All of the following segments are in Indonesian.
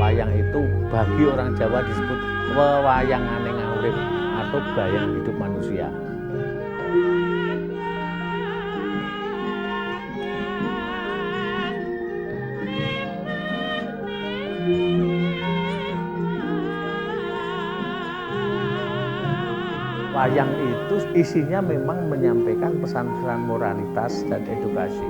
wayang itu bagi orang Jawa disebut wewayangane ngawrit atau bayang hidup manusia. Wayang itu isinya memang menyampaikan pesan-pesan moralitas dan edukasi.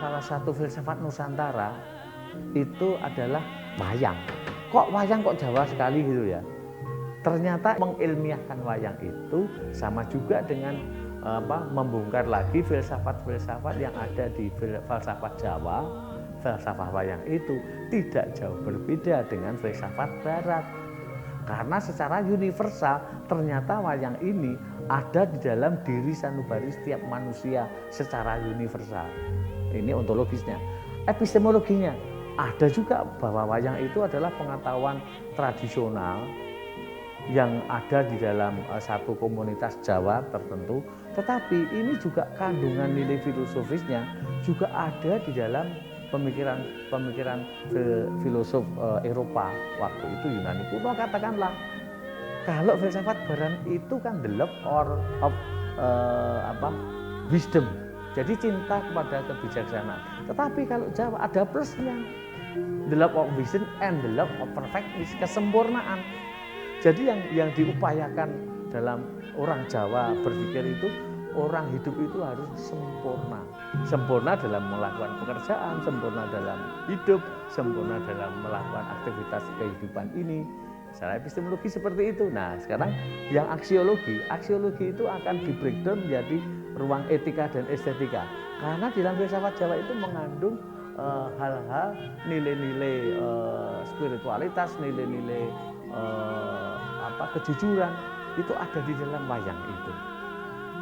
Salah satu filsafat Nusantara itu adalah wayang. Kok wayang kok Jawa sekali gitu ya? Ternyata mengilmiahkan wayang itu sama juga dengan membongkar lagi filsafat-filsafat yang ada di filsafat Jawa. Filsafat wayang itu tidak jauh berbeda dengan filsafat Barat. Karena secara universal ternyata wayang ini ada di dalam diri sanubari setiap manusia secara universal. Ini ontologisnya. Epistemologinya ada juga bahwa wayang itu adalah pengetahuan tradisional yang ada di dalam satu komunitas Jawa tertentu, tetapi ini juga kandungan nilai filosofisnya juga ada di dalam pemikiran filosof Eropa waktu itu Yunani kuno. Katakanlah kalau filsafat Barat itu kan the love of wisdom, jadi cinta kepada kebijaksanaan. Tetapi kalau Jawa ada plusnya, the love of wisdom and the love of perfectness, kesempurnaan. Jadi yang diupayakan dalam orang Jawa berpikir itu, orang hidup itu harus sempurna. Sempurna dalam melakukan pekerjaan, sempurna dalam hidup, sempurna dalam melakukan aktivitas kehidupan ini. Secara epistemologi seperti itu. Nah, sekarang yang aksiologi itu akan di-breakdown menjadi ruang etika dan estetika. Karena di dalam filsafat Jawa itu mengandung hal-hal, nilai-nilai spiritualitas, nilai-nilai kejujuran itu ada di dalam wayang itu.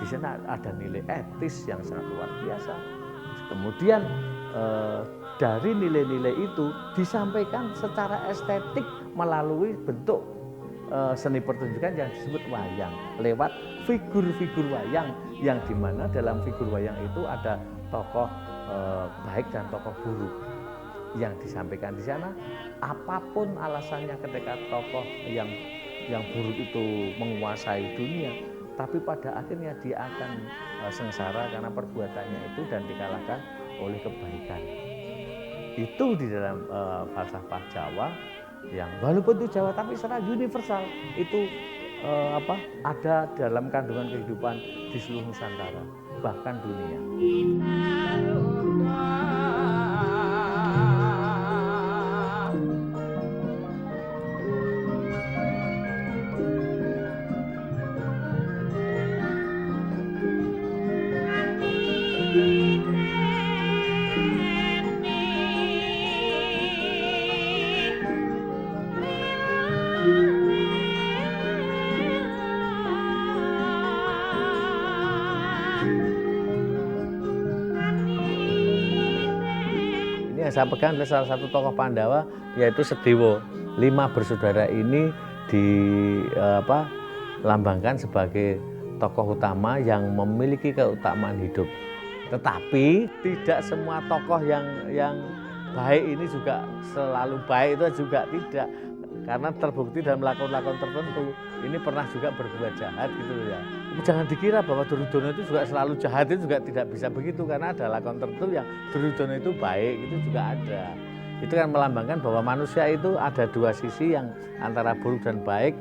Di sana ada nilai etis yang sangat luar biasa. Kemudian dari nilai-nilai itu disampaikan secara estetik melalui bentuk seni pertunjukan yang disebut wayang, lewat figur-figur wayang yang dimana dalam figur wayang itu ada tokoh baik dan tokoh buruk yang disampaikan di sana. Apapun alasannya ketika tokoh yang buruk itu menguasai dunia, tapi pada akhirnya dia akan sengsara karena perbuatannya itu dan dikalahkan oleh kebaikan. Itu di dalam falsafah Jawa yang walaupun itu Jawa tapi secara universal itu ada dalam kandungan kehidupan di seluruh Nusantara bahkan dunia. Yang saya pegang adalah salah satu tokoh Pandawa yaitu Sedewo. 5 bersaudara ini dilambangkan sebagai tokoh utama yang memiliki keutamaan hidup. Tetapi tidak semua tokoh yang baik ini juga selalu baik, itu juga tidak. Karena terbukti dalam lakon-lakon tertentu ini pernah juga berbuat jahat gitu ya. Jangan dikira bahwa Duryodana itu juga selalu jahat, itu juga tidak bisa begitu, karena ada lakon tertentu yang Duryodana itu baik, itu juga ada. Itu kan melambangkan bahwa manusia itu ada dua sisi yang antara buruk dan baik,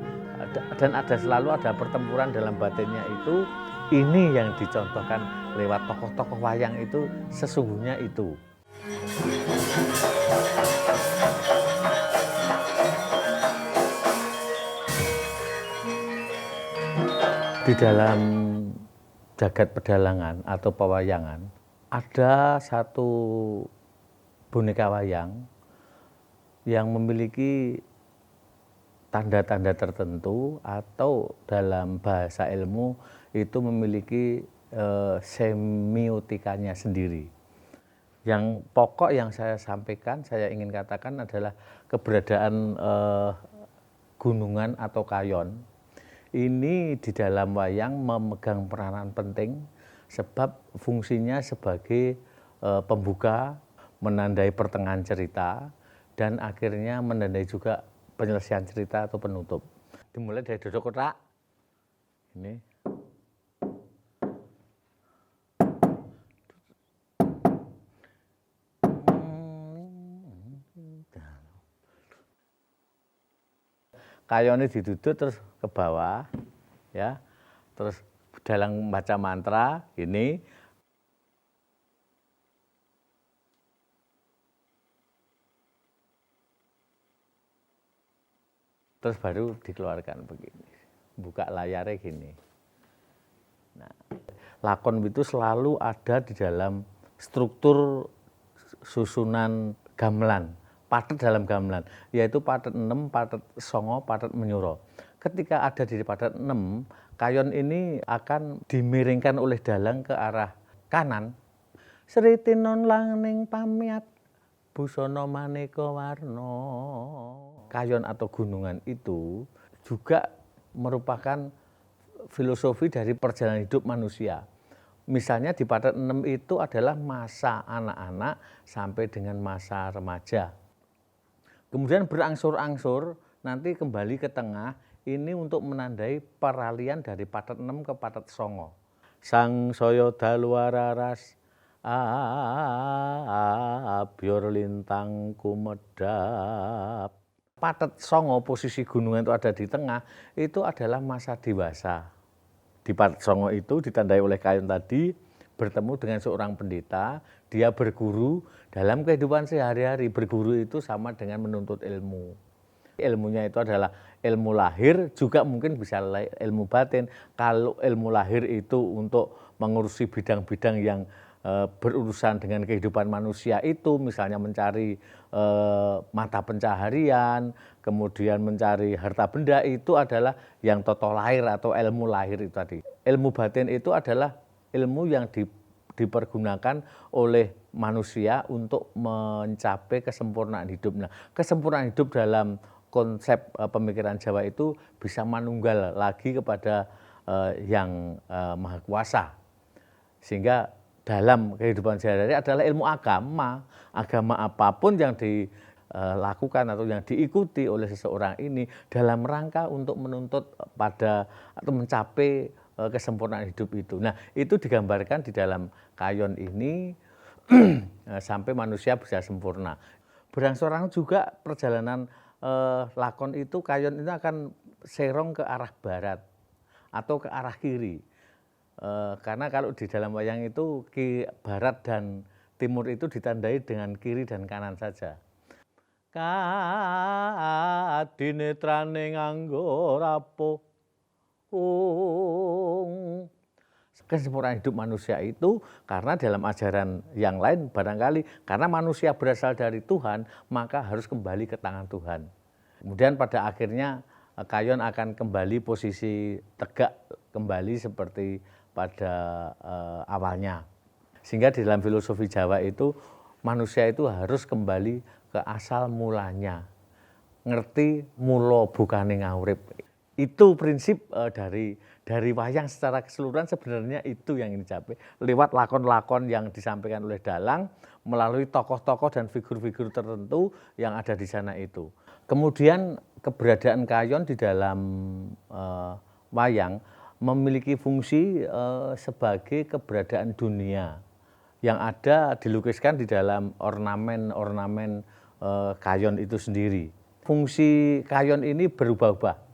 dan selalu ada pertempuran dalam batinnya itu. Ini yang dicontohkan lewat tokoh-tokoh wayang itu sesungguhnya itu. Di dalam jagat pedalangan atau pewayangan ada satu boneka wayang yang memiliki tanda-tanda tertentu atau dalam bahasa ilmu itu memiliki semiotikanya sendiri. Yang pokok yang saya sampaikan, saya ingin katakan adalah keberadaan gunungan atau kayon. Ini di dalam wayang memegang peranan penting sebab fungsinya sebagai pembuka, menandai pertengahan cerita, dan akhirnya menandai juga penyelesaian cerita atau penutup. Dimulai dari dodok kotak, ini. Kayone diduduk terus ke bawah, ya, terus dalam baca mantra ini, terus baru dikeluarkan begini, buka layarnya gini. Nah, lakon itu selalu ada di dalam struktur susunan gamelan. Patet dalam gamelan, yaitu patet 6, patet songo, patet menyuro. Ketika ada di patet 6, kayon ini akan dimiringkan oleh dalang ke arah kanan. Sri tinon langning pamiat, busana maneka warna. Kayon atau gunungan itu juga merupakan filosofi dari perjalanan hidup manusia. Misalnya di patet 6 itu adalah masa anak-anak sampai dengan masa remaja. Kemudian berangsur-angsur nanti kembali ke tengah, ini untuk menandai peralihan dari patet 6 ke patet songo. Sang saya dalu araras, abyor lintang kumedap. Patet songo, posisi gunungan itu ada di tengah, itu adalah masa dewasa. Di patet songo itu ditandai oleh kayon tadi, bertemu dengan seorang pendeta, dia berguru. Dalam kehidupan sehari-hari, berguru itu sama dengan menuntut ilmu. Ilmunya itu adalah ilmu lahir, juga mungkin bisa ilmu batin. Kalau ilmu lahir itu untuk mengurusi bidang-bidang yang berurusan dengan kehidupan manusia itu, misalnya mencari mata pencaharian, kemudian mencari harta benda, itu adalah yang toto lahir atau ilmu lahir itu tadi. Ilmu batin itu adalah ilmu yang dipergunakan oleh manusia untuk mencapai kesempurnaan hidup. Nah, kesempurnaan hidup dalam konsep pemikiran Jawa itu bisa manunggal lagi kepada yang Maha Kuasa. Sehingga dalam kehidupan sehari-hari adalah ilmu agama. Agama apapun yang dilakukan atau yang diikuti oleh seseorang ini dalam rangka untuk menuntut pada atau mencapai kesempurnaan hidup itu. Nah, itu digambarkan di dalam kayon ini sampai manusia bisa sempurna. Berangsur-angsur juga perjalanan lakon itu, kayon itu akan serong ke arah barat atau ke arah kiri. Karena kalau di dalam wayang itu barat dan timur itu ditandai dengan kiri dan kanan saja. Kadinetrane nganggo rapuh, kesempurnaan hidup manusia itu karena dalam ajaran yang lain barangkali karena manusia berasal dari Tuhan, maka harus kembali ke tangan Tuhan. Kemudian pada akhirnya kayon akan kembali posisi tegak kembali seperti pada awalnya. Sehingga di dalam filosofi Jawa itu manusia itu harus kembali ke asal mulanya. Ngerti mulo bukane ngawurip. Itu prinsip dari wayang secara keseluruhan, sebenarnya itu yang ingin dicapai lewat lakon-lakon yang disampaikan oleh dalang melalui tokoh-tokoh dan figur-figur tertentu yang ada di sana itu. Kemudian keberadaan kayon di dalam wayang memiliki fungsi sebagai keberadaan dunia yang ada dilukiskan di dalam ornamen-ornamen kayon itu sendiri. Fungsi kayon ini berubah-ubah.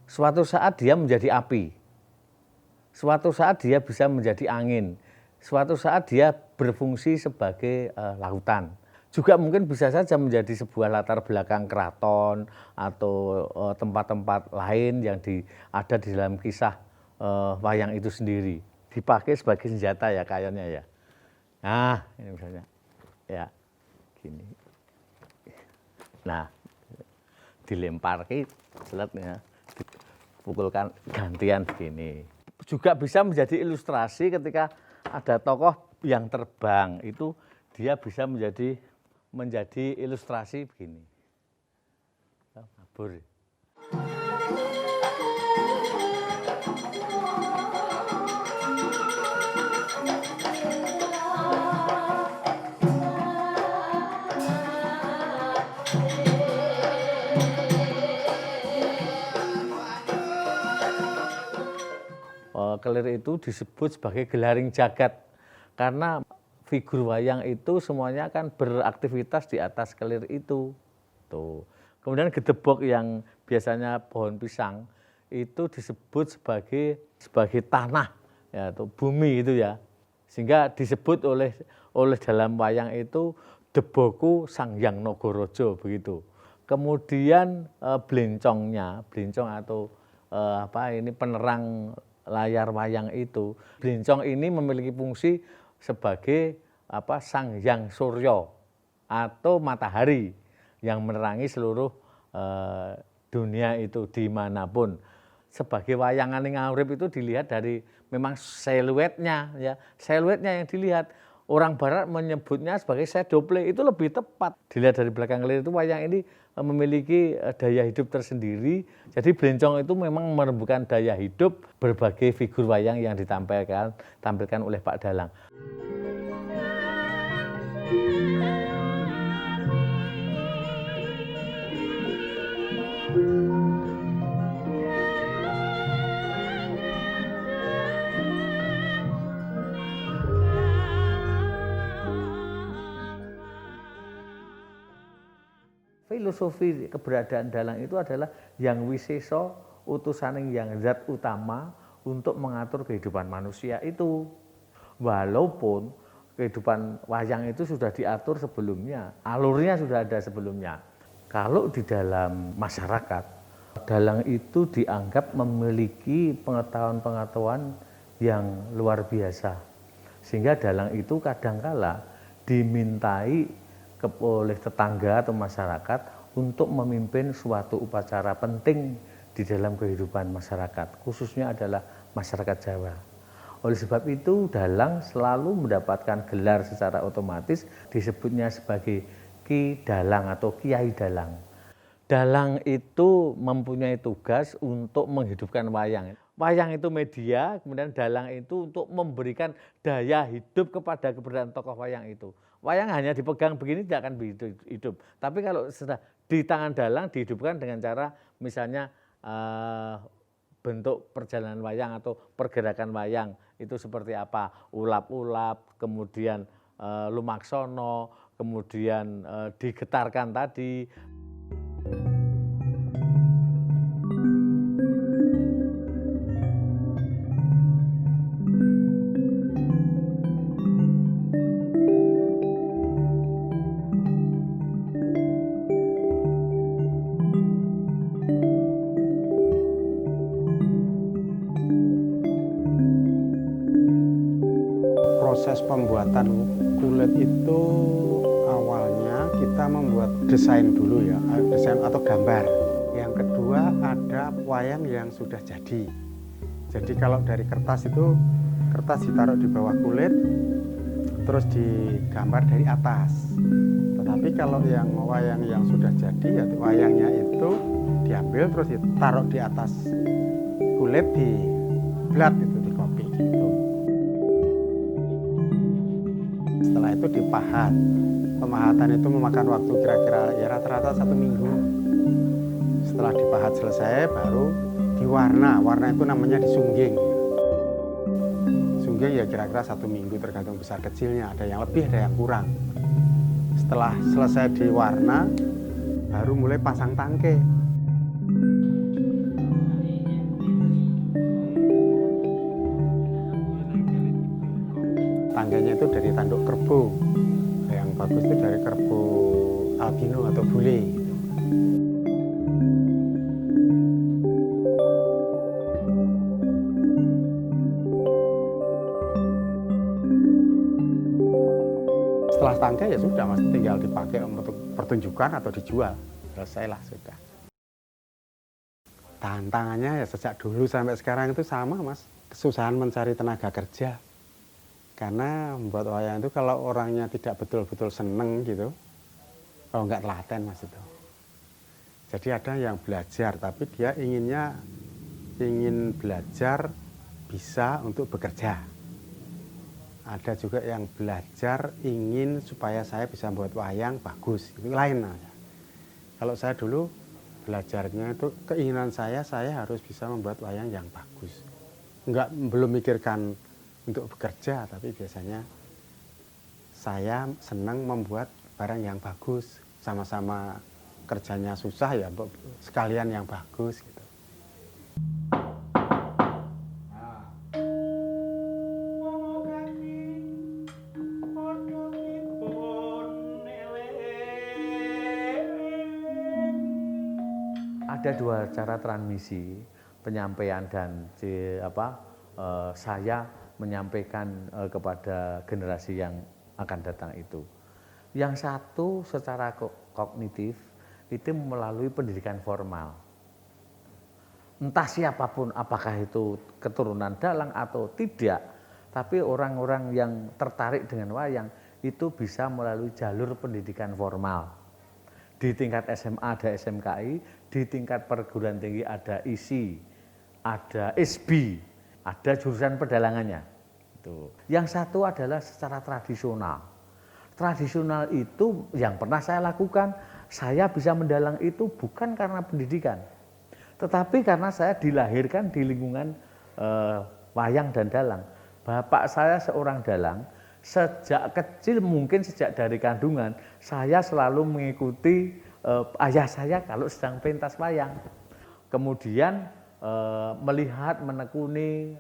Suatu saat dia menjadi api, suatu saat dia bisa menjadi angin, suatu saat dia berfungsi sebagai lautan. Juga mungkin bisa saja menjadi sebuah latar belakang keraton atau tempat-tempat lain yang ada di dalam kisah wayang itu sendiri. Dipakai sebagai senjata ya kayonnya ya. Nah, ini misalnya, ya, gini. Nah, dilempar seletnya. Pukulkan gantian begini. juga bisa menjadi ilustrasi ketika ada tokoh yang terbang, itu dia bisa menjadi ilustrasi begini. Kabur. Kelir itu disebut sebagai gelaring jagat karena figur wayang itu semuanya kan beraktivitas di atas kelir itu. Tuh. Kemudian gedebok yang biasanya pohon pisang itu disebut sebagai tanah, ya, atau bumi itu ya. Sehingga disebut oleh dalam wayang itu Deboku Sanghyang Nagaraja begitu. Kemudian blencong atau penerang layar wayang itu. Blencong ini memiliki fungsi sebagai Sanghyang Surya atau matahari yang menerangi seluruh dunia itu dimanapun. Sebagai wayangan ngawurip itu dilihat dari memang siluetnya, ya, siluetnya yang dilihat. Orang Barat menyebutnya sebagai sedople, itu lebih tepat. Dilihat dari belakang kelir itu wayang ini memiliki daya hidup tersendiri. Jadi blencong itu memang merembukan daya hidup berbagai figur wayang yang ditampilkan oleh Pak Dalang. Filosofi keberadaan dalang itu adalah yang wiseso utusaning yang zat utama untuk mengatur kehidupan manusia itu. Walaupun kehidupan wayang itu sudah diatur sebelumnya, alurnya sudah ada sebelumnya. Kalau di dalam masyarakat, dalang itu dianggap memiliki pengetahuan-pengetahuan yang luar biasa. Sehingga dalang itu kadangkala dimintai oleh tetangga atau masyarakat untuk memimpin suatu upacara penting di dalam kehidupan masyarakat, khususnya adalah masyarakat Jawa. Oleh sebab itu, dalang selalu mendapatkan gelar secara otomatis, disebutnya sebagai Ki Dalang atau Kiai Dalang. Dalang itu mempunyai tugas untuk menghidupkan wayang. Wayang itu media, kemudian dalang itu untuk memberikan daya hidup kepada keberadaan tokoh wayang itu. Wayang hanya dipegang begini tidak akan hidup. Tapi kalau sudah di tangan dalang dihidupkan dengan cara misalnya bentuk perjalanan wayang atau pergerakan wayang itu seperti apa? Ulap-ulap, kemudian lumaksono, kemudian digetarkan tadi. Proses pembuatan kulit itu awalnya kita membuat desain dulu ya, desain atau gambar. Yang kedua ada wayang yang sudah jadi. Jadi kalau dari kertas itu, kertas ditaruh di bawah kulit, terus digambar dari atas. Tetapi kalau yang wayang yang sudah jadi, ya wayangnya itu diambil terus ditaruh di atas kulit, dibelat itu, dikopi gitu. Setelah itu dipahat. Pemahatan itu memakan waktu kira-kira ya rata-rata 1 minggu. Setelah dipahat selesai baru diwarna. Warna itu namanya disungging. Sungging ya kira-kira 1 minggu tergantung besar kecilnya. Ada yang lebih, ada yang kurang. Setelah selesai diwarna baru mulai pasang tangke. Tangkainya itu dari tanduk kerbau. Yang bagus itu dari kerbau albino atau bule. Setelah tangkai ya sudah mas, tinggal dipakai untuk pertunjukan atau dijual. Selesailah sudah. Tantangannya ya sejak dulu sampai sekarang itu sama mas. kesusahan mencari tenaga kerja. Karena membuat wayang itu kalau orangnya tidak betul-betul seneng gitu, kalau nggak telaten Mas itu. Jadi ada yang belajar, tapi dia ingin belajar bisa untuk bekerja. Ada juga yang belajar ingin supaya saya bisa membuat wayang bagus, itu lain aja. Kalau saya dulu belajarnya itu keinginan saya harus bisa membuat wayang yang bagus. Belum mikirkan untuk bekerja, tapi biasanya saya senang membuat barang yang bagus. Sama-sama kerjanya susah ya, sekalian yang bagus gitu. Ada dua cara transmisi penyampaian dan saya menyampaikan kepada generasi yang akan datang itu. Yang satu secara kognitif itu melalui pendidikan formal. Entah siapapun, apakah itu keturunan dalang atau tidak, tapi orang-orang yang tertarik dengan wayang itu bisa melalui jalur pendidikan formal. Di tingkat SMA ada SMKI, di tingkat perguruan tinggi ada ISI, ada ISBI, ada jurusan pedalangannya. Yang satu adalah secara tradisional. Tradisional itu yang pernah saya lakukan, saya bisa mendalang itu bukan karena pendidikan, tetapi karena saya dilahirkan di lingkungan wayang dan dalang. Bapak saya seorang dalang, sejak kecil mungkin sejak dari kandungan, saya selalu mengikuti ayah saya kalau sedang pentas wayang. Kemudian melihat, menekuni,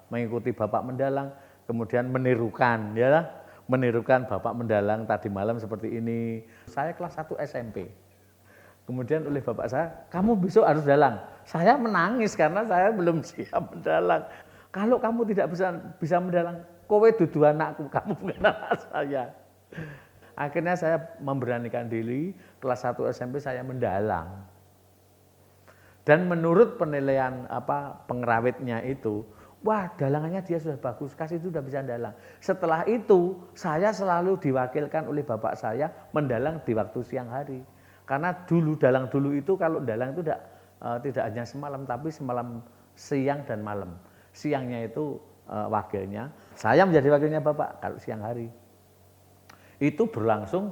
mengikuti bapak mendalang, kemudian menirukan, ya, menirukan bapak mendalang tadi malam seperti ini. Saya kelas 1 SMP. Kemudian oleh bapak saya, kamu besok harus dalang. Saya menangis karena saya belum siap mendalang. Kalau kamu tidak bisa mendalang, kowe dudu anakku, kamu bukan anak saya. Akhirnya saya memberanikan diri, kelas 1 SMP saya mendalang. Dan menurut penilaian pengerawitnya itu, wah dalangannya dia sudah bagus, kasih itu sudah bisa dalang. Setelah itu saya selalu diwakilkan oleh bapak saya mendalang di waktu siang hari. Karena dulu dalang dulu itu kalau dalang itu tidak hanya semalam, tapi semalam, siang dan malam. Siangnya itu wakilnya, saya menjadi wakilnya bapak kalau siang hari. Itu berlangsung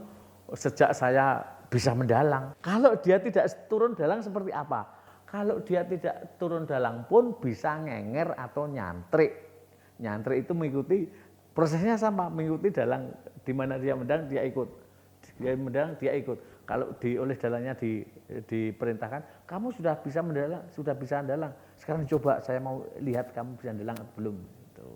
sejak saya bisa mendalang. Kalau dia tidak turun dalang seperti apa? Kalau dia tidak turun dalang pun bisa ngenger atau nyantrik. Nyantrik itu mengikuti prosesnya sama, mengikuti dalang di mana dia mendalang dia ikut. Dia mendalang dia ikut. Kalau oleh dalangnya diperintahkan, kamu sudah bisa mendalang, sudah bisa mendalang. Sekarang coba saya mau lihat kamu bisa mendalang atau belum. Gitu.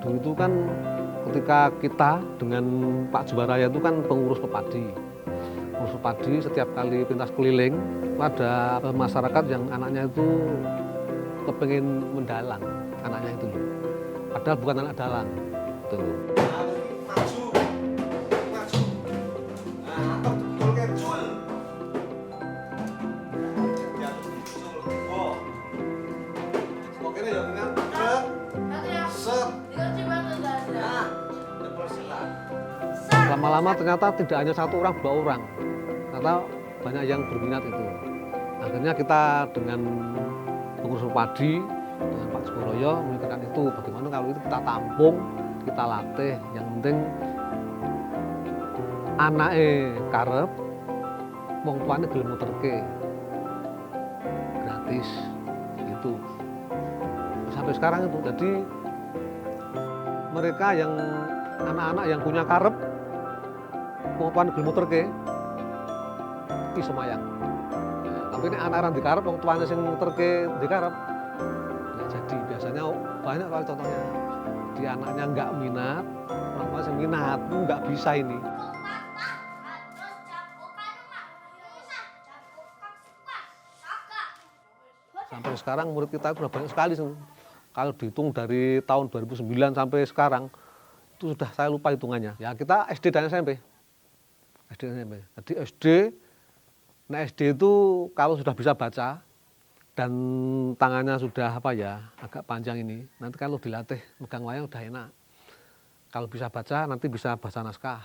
Dulu itu kan ketika kita dengan Pak Juwaraya itu kan pengurus pepadi. Pengurus pepadi setiap kali pentas keliling ada masyarakat yang anaknya itu kepengen mendalang, anaknya itu loh. Padahal bukan anak dalang. Gitu loh. Lama-lama ternyata tidak hanya satu orang, dua orang, ternyata banyak yang berminat itu. Akhirnya kita dengan pengurus padi, dengan Pak Juwaraya memikirkan itu, bagaimana kalau itu kita tampung, kita latih, yang penting anaknya karep, wong tuane gelem muterke, gratis, gitu. Sampai sekarang itu, jadi mereka yang anak-anak yang punya karep, wong gelem muterke iki semayang. Nah, tapi ini anak-anak dikarep wong tuane sing muterke dikarep. Nah, jadi biasanya banyak kali contohnya. Di anaknya enggak minat, orang tua sing minat, enggak bisa ini. Sampai sekarang murid kita sudah banyak sekali. Kalau dihitung dari tahun 2009 sampai sekarang, itu sudah saya lupa hitungannya. Ya kita SD dan SMP. SD dan SMP. Jadi SD, nah SD itu kalau sudah bisa baca, dan tangannya sudah agak panjang ini, nanti kalau dilatih megang wayang udah enak. Kalau bisa baca, nanti bisa baca naskah.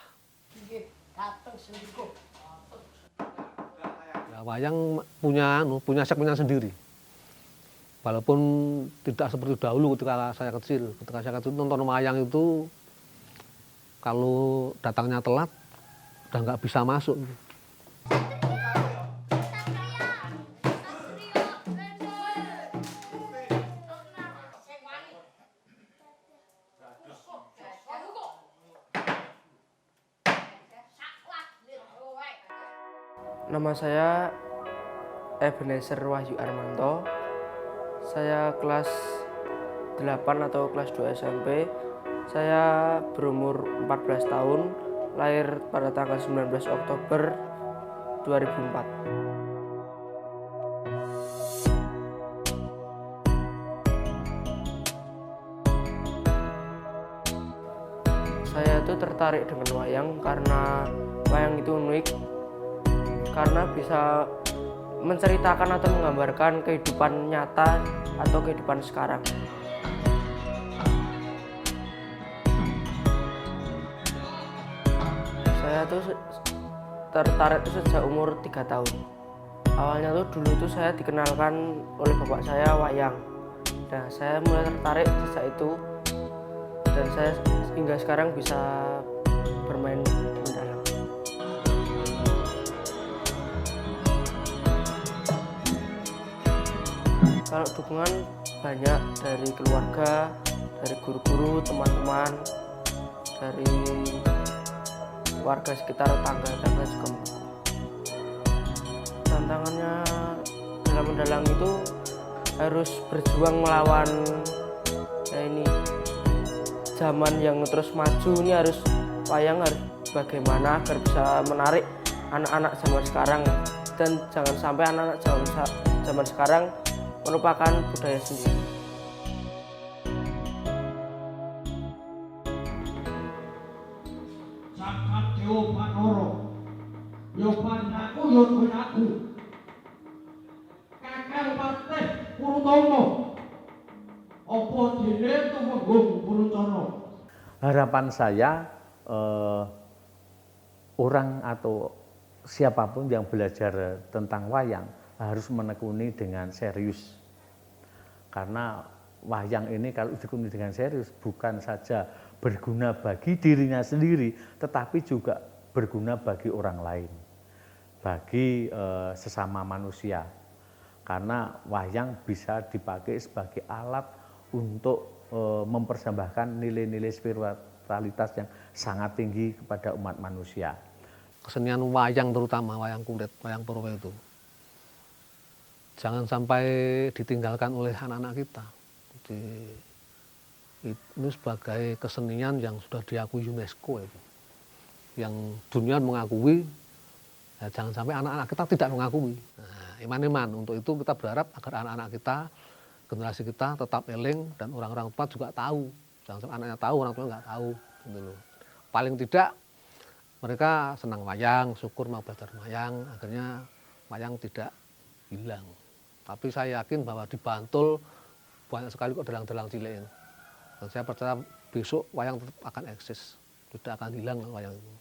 Ya, wayang punya segmennya sendiri. Walaupun tidak seperti dahulu ketika saya kecil. Ketika saya kecil nonton wayang itu, kalau datangnya telat, udah nggak bisa masuk. Nama saya Ebenezer Wahyu Armanto. Saya kelas 8 atau kelas 2 SMP. Saya berumur 14 tahun, lahir pada tanggal 19 Oktober 2004. Saya itu tertarik dengan wayang karena wayang itu unik, karena bisa menceritakan atau menggambarkan kehidupan nyata atau kehidupan sekarang. Saya tuh tertarik itu sejak umur 3 tahun. Awalnya tuh dulu tuh saya dikenalkan oleh bapak saya wayang. Nah, saya mulai tertarik sejak itu dan saya hingga sekarang bisa bermain mendalang. Kalau dukungan banyak dari keluarga, dari guru-guru, teman-teman, dari warga sekitar, tetangga juga mendukung. Tantangannya dalam mendalang itu harus berjuang melawan zaman yang terus maju. Ini harus wayang harus bagaimana agar bisa menarik anak-anak zaman sekarang, dan jangan sampai anak-anak zaman sekarang merupakan budaya sendiri. Sakat Dewa Panoro, yo pandaku yo doyaku, kakang patih Purutomo, opo dene tumenggung Purutono. Harapan saya orang atau siapapun yang belajar tentang wayang harus menekuni dengan serius. Karena wayang ini kalau ditekuni dengan serius bukan saja berguna bagi dirinya sendiri, tetapi juga berguna bagi orang lain, bagi sesama manusia. Karena wayang bisa dipakai sebagai alat untuk mempersembahkan nilai-nilai spiritualitas yang sangat tinggi kepada umat manusia. Kesenian wayang, terutama wayang kulit, wayang Purwo itu jangan sampai ditinggalkan oleh anak-anak kita. Jadi, itu sebagai kesenian yang sudah diakui UNESCO itu, yang dunia mengakui, ya jangan sampai anak-anak kita tidak mengakui. Nah, iman-iman untuk itu kita berharap agar anak-anak kita, generasi kita tetap eling, dan orang-orang tua juga tahu. Jangan sampai anaknya tahu, orang tua nggak tahu. Gitu loh. Paling tidak mereka senang wayang, syukur mau belajar wayang, akhirnya wayang tidak hilang. Tapi saya yakin bahwa di Bantul banyak sekali kok dalang-dalang cilik. Dan saya percaya besok wayang tetap akan eksis, tidak akan hilang wayang itu.